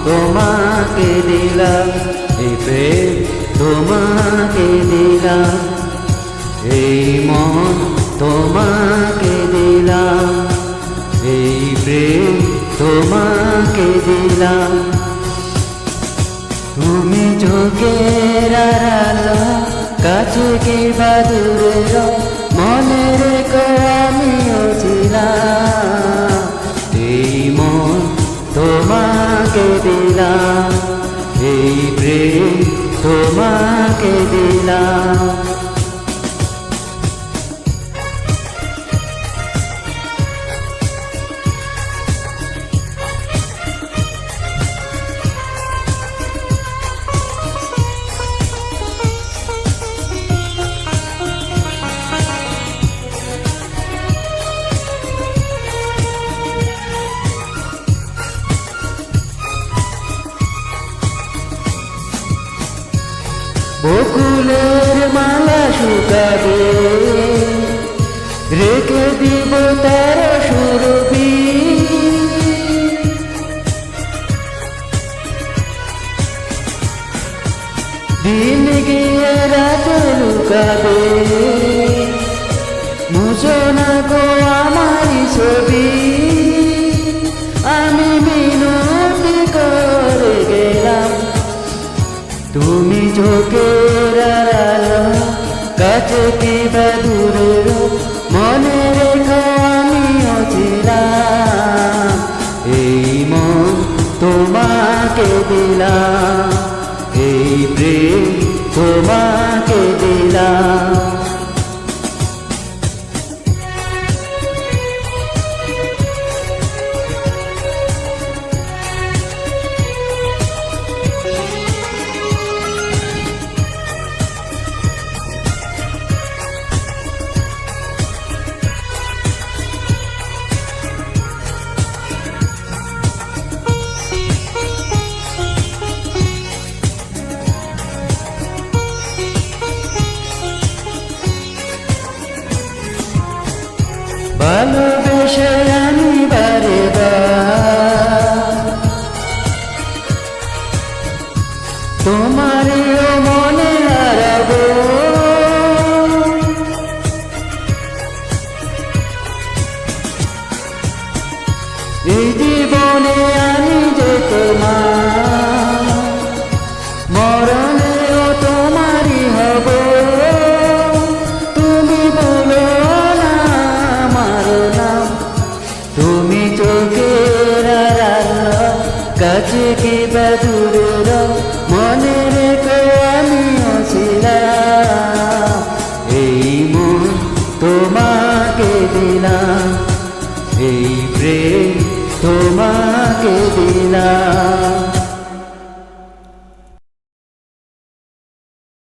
তোমাকে দিলাম, এই প্রেম তোমাকে দিলাম, এই মন তোমাকে দিলাম, এই প্রেম তোমাকে দিলাম। তুমি চোখের আড়ালো, কাছে কিংবা দূরে, মনে রেখো আমিও ছিলাম। এই মন তোমাকে দিলাম, এই প্রেম তোমাকে দিলাম। বকুলের মালা শুকাবে, রেখে দিব তার সুরভি। দিন গিয়ে রাত লুকাবে, মুছো না গো আমারই ছবি। আমি মিনতি করে গেলাম, তুমি চোখের আড়ালো, কাছে কিংবা দূরে, মনে রেখো আমিও ছিলাম। এই মন তোমাকে দিলাম, এই প্রেম তোমাকে দিলাম। ভালোবেসে আমি বারে বার তোমারও মনে হারাবো। এই জীবনে আমি যে তোমার, মরণেও তোমারই হব। তুমি বলো না আমার নাম, তুমি চোখের আড়ালো, কাছে কিংবা দূরে, মনে রেখো আমিও ছিলাম। এই মন তোমাকে দিলাম, এই প্রেম তোমাকে দিলাম।